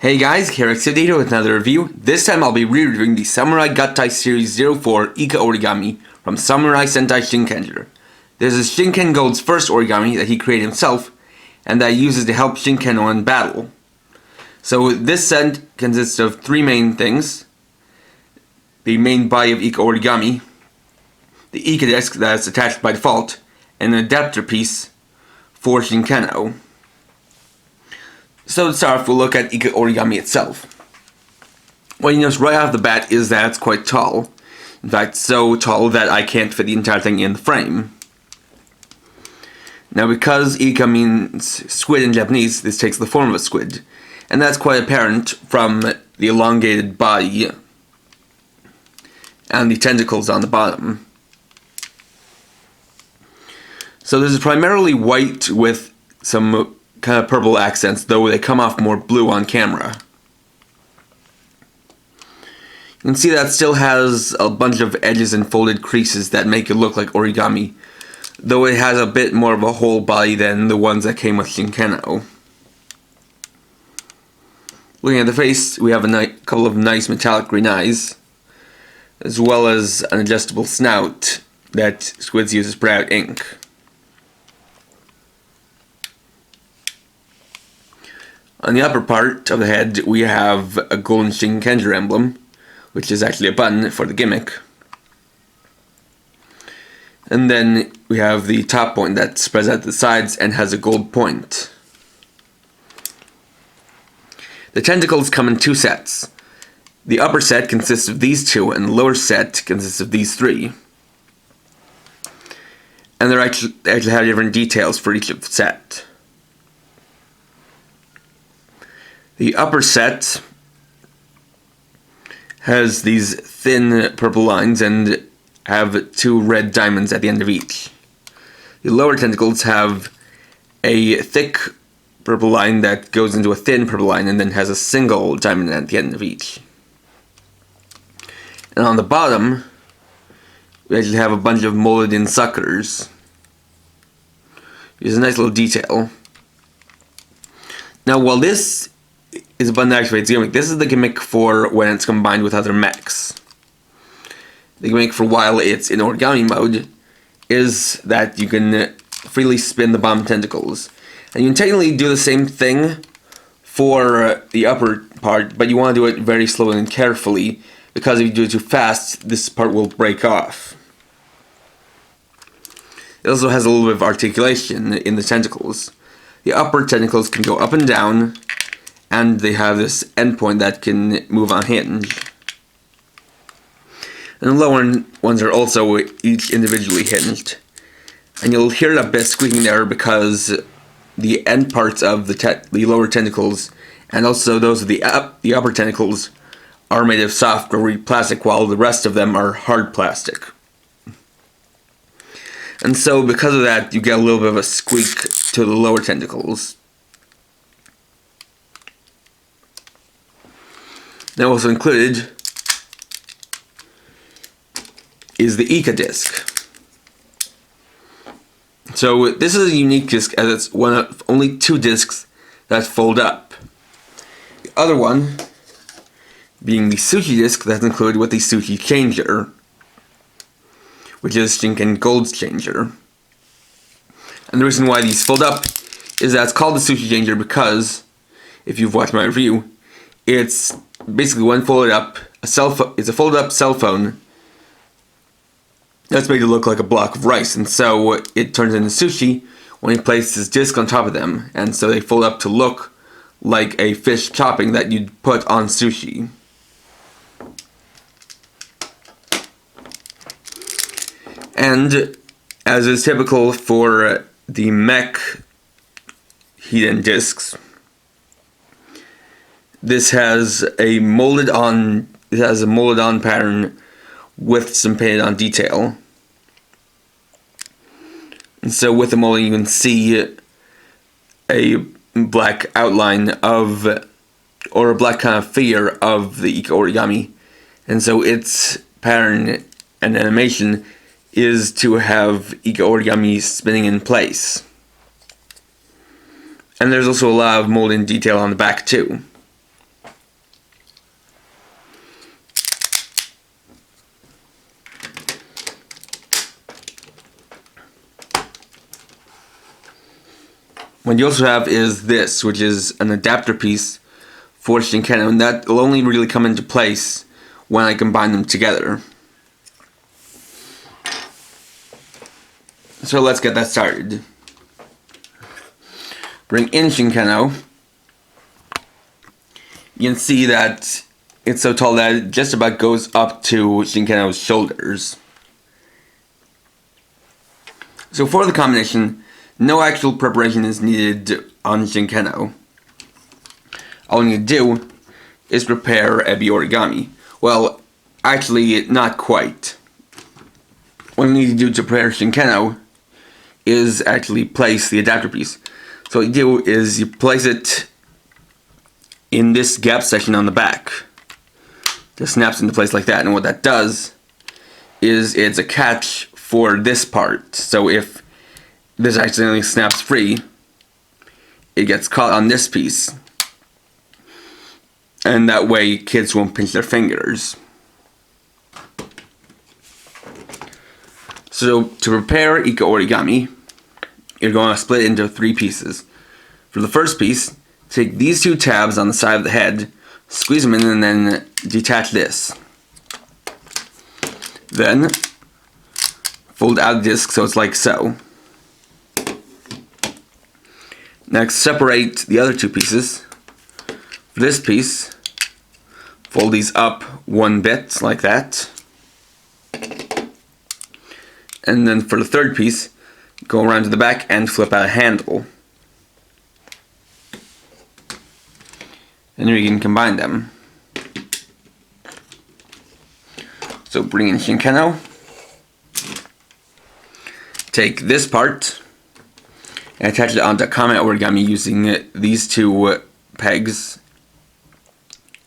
Hey guys, Yariika with another review. This time I'll be re-reviewing the Samurai Gattai Series 04 Ika Origami from Samurai Sentai Shinken. This is Shinken Gold's first origami that he created himself, and that he uses to help Shinken-Oh in battle. So this set consists of three main things. The main body of Ika Origami, the Ika disc that is attached by default, and an adapter piece for Shinken-Oh. So to start off, we'll look at Ika Origami itself. What you notice right off the bat is that it's quite tall. In fact, so tall that I can't fit the entire thing in the frame. Now, because Ika means squid in Japanese, this takes the form of a squid. And that's quite apparent from the elongated body and the tentacles on the bottom. So this is primarily white with some kind of purple accents, though they come off more blue on camera. You can see that it still has a bunch of edges and folded creases that make it look like origami, though it has a bit more of a whole body than the ones that came with Shinken-Oh. Looking at the face, we have a couple of nice metallic green eyes, as well as an adjustable snout that squids use to spray out ink. On the upper part of the head, we have a golden Shinken emblem, which is actually a button for the gimmick. And then we have the top point that spreads out the sides and has a gold point. The tentacles come in two sets. The upper set consists of these two, and the lower set consists of these three. And they actually have different details for each set. The upper set has these thin purple lines and have two red diamonds at the end of each. The lower tentacles have a thick purple line that goes into a thin purple line and then has a single diamond at the end of each. And on the bottom, we actually have a bunch of molded in suckers. There's a nice little detail. Now, while this is a button that activates the gimmick, this is the gimmick for when it's combined with other mechs. The gimmick for while it's in origami mode is that you can freely spin the bottom tentacles. And you can technically do the same thing for the upper part, but you want to do it very slowly and carefully, because if you do it too fast, this part will break off. It also has a little bit of articulation in the tentacles. The upper tentacles can go up and down, and they have this endpoint that can move on hinge. And the lower ones are also each individually hinged. And you'll hear a bit squeaking there because the end parts of the lower tentacles, and also those of the upper tentacles, are made of soft rubbery plastic, while the rest of them are hard plastic. And so because of that, you get a little bit of a squeak to the lower tentacles. Now, also included is the Ika disc. So this is a unique disc, as it's one of only two discs that fold up. The other one being the Sushi disc that's included with the Sushi changer, which is Shinken Gold's changer. And the reason why these fold up is that it's called the Sushi changer because, if you've watched my review, it's basically when folded up, it's a folded up cell phone that's made to look like a block of rice, and so it turns into sushi when you place this disc on top of them, and so they fold up to look like a fish chopping that you'd put on sushi. And as is typical for the mech heat-in discs, this has a molded on pattern with some painted on detail. And so with the molding, you can see a black outline of, or a black kind of figure of the Ika Origami. And so its pattern and animation is to have Ika Origami spinning in place. And there's also a lot of molding detail on the back too. What you also have is this, which is an adapter piece for Shinken-Oh, and that will only really come into place when I combine them together. So let's get that started. Bring in Shinken-Oh. You can see that it's so tall that it just about goes up to Shinken-Oh's shoulders. So for the combination, no actual preparation is needed on Shinken-Oh. All you need to do is prepare Ika Origami. Well, actually, not quite. What you need to do to prepare Shinken-Oh is actually place the adapter piece. So what you do is you place it in this gap section on the back. Just snaps into place like that, and what that does is it's a catch for this part. So if this accidentally snaps free, it gets caught on this piece, and that way kids won't pinch their fingers. So to prepare Ika Origami, you're going to split it into 3 pieces. For the first piece, take these 2 tabs on the side of the head, squeeze them in, and then detach this. Then fold out the disc so it's like so. Next, separate the other 2 pieces. For this piece, fold these up 1 bit like that. And then for the third piece, go around to the back and flip out a handle. And then we can combine them. So bring in Shinken-Oh. Take this part and attach it onto Ika Origami using these 2 pegs.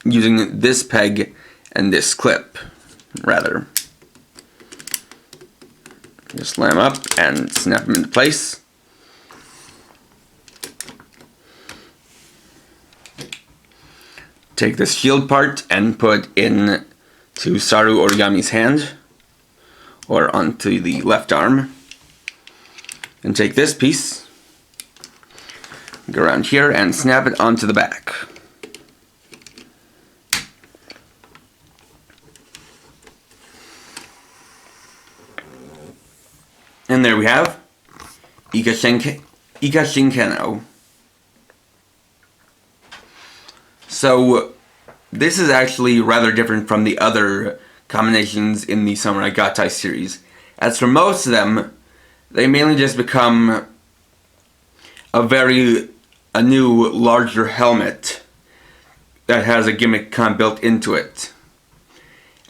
Using this peg and this clip, rather. Just slam up and snap them into place. Take this shield part and put in to Saru Origami's hand, or onto the left arm. And take this piece, go around here and snap it onto the back. And there we have Ika Shinken-Oh. So this is actually rather different from the other combinations in the Samurai Gattai series. As for most of them, they mainly just become a new, larger helmet that has a gimmick kind of built into it.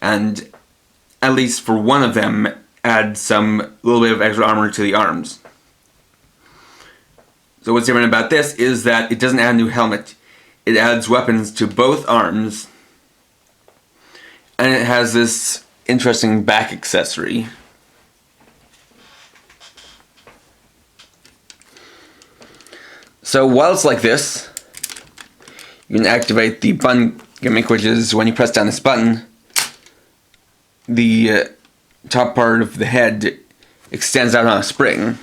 And at least for one of them, add some little bit of extra armor to the arms. So what's different about this is that it doesn't add a new helmet. It adds weapons to both arms, and it has this interesting back accessory. So while it's like this, you can activate the button gimmick, which is when you press down this button, the top part of the head extends out on a spring.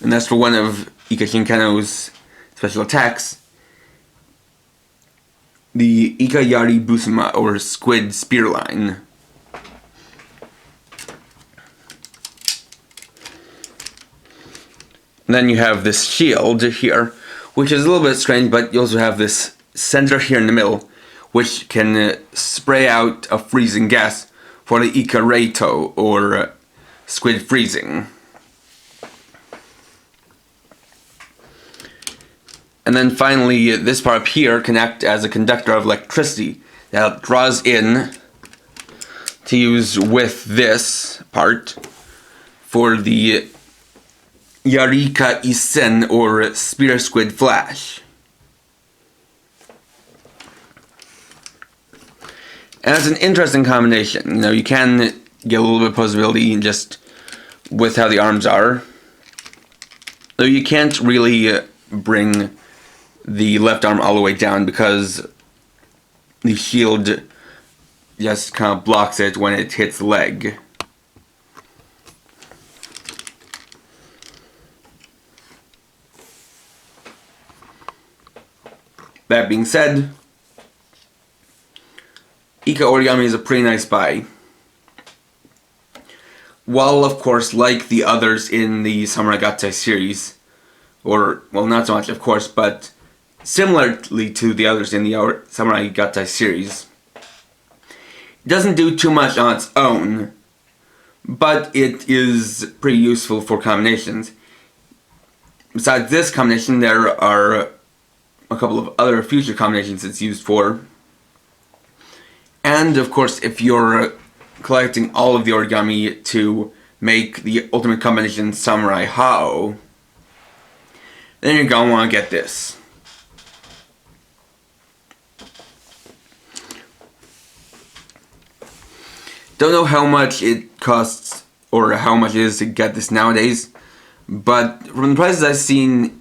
And that's for one of Ika Shinken-Oh's special attacks, the Ika Yari Busuma, or Squid Spear Line. And then you have this shield here, which is a little bit strange, but you also have this center here in the middle, which can spray out a freezing gas for the Ika Reito, or squid freezing. And then finally, this part up here can act as a conductor of electricity that draws in to use with this part for the Yariika Issen, or Spear Squid Flash. And it's an interesting combination. You know, you can get a little bit of posability just with how the arms are. Though you can't really bring the left arm all the way down because the shield just kind of blocks it when it hits the leg. That being said, Ika Origami is a pretty nice buy. While, of course, like the others in the Samurai Gattai series, or, well, not so much, of course, but similarly to the others in the Samurai Gattai series, it doesn't do too much on its own, but it is pretty useful for combinations. Besides this combination, there are a couple of other future combinations it's used for. And, of course, if you're collecting all of the origami to make the ultimate combination Samurai Hao, then you're going to want to get this. Don't know how much it costs or how much it is to get this nowadays, but from the prices I've seen,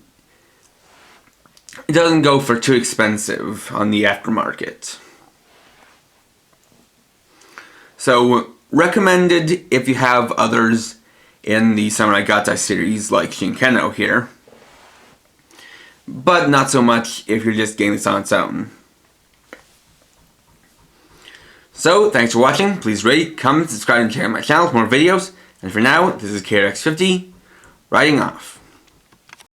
it doesn't go for too expensive on the aftermarket. So, recommended if you have others in the Samurai Gattai series like Shinken-Oh here, but not so much if you're just getting this on its own. So, thanks for watching. Please rate, comment, subscribe, and check out my channel for more videos. And for now, this is KRX50, writing off.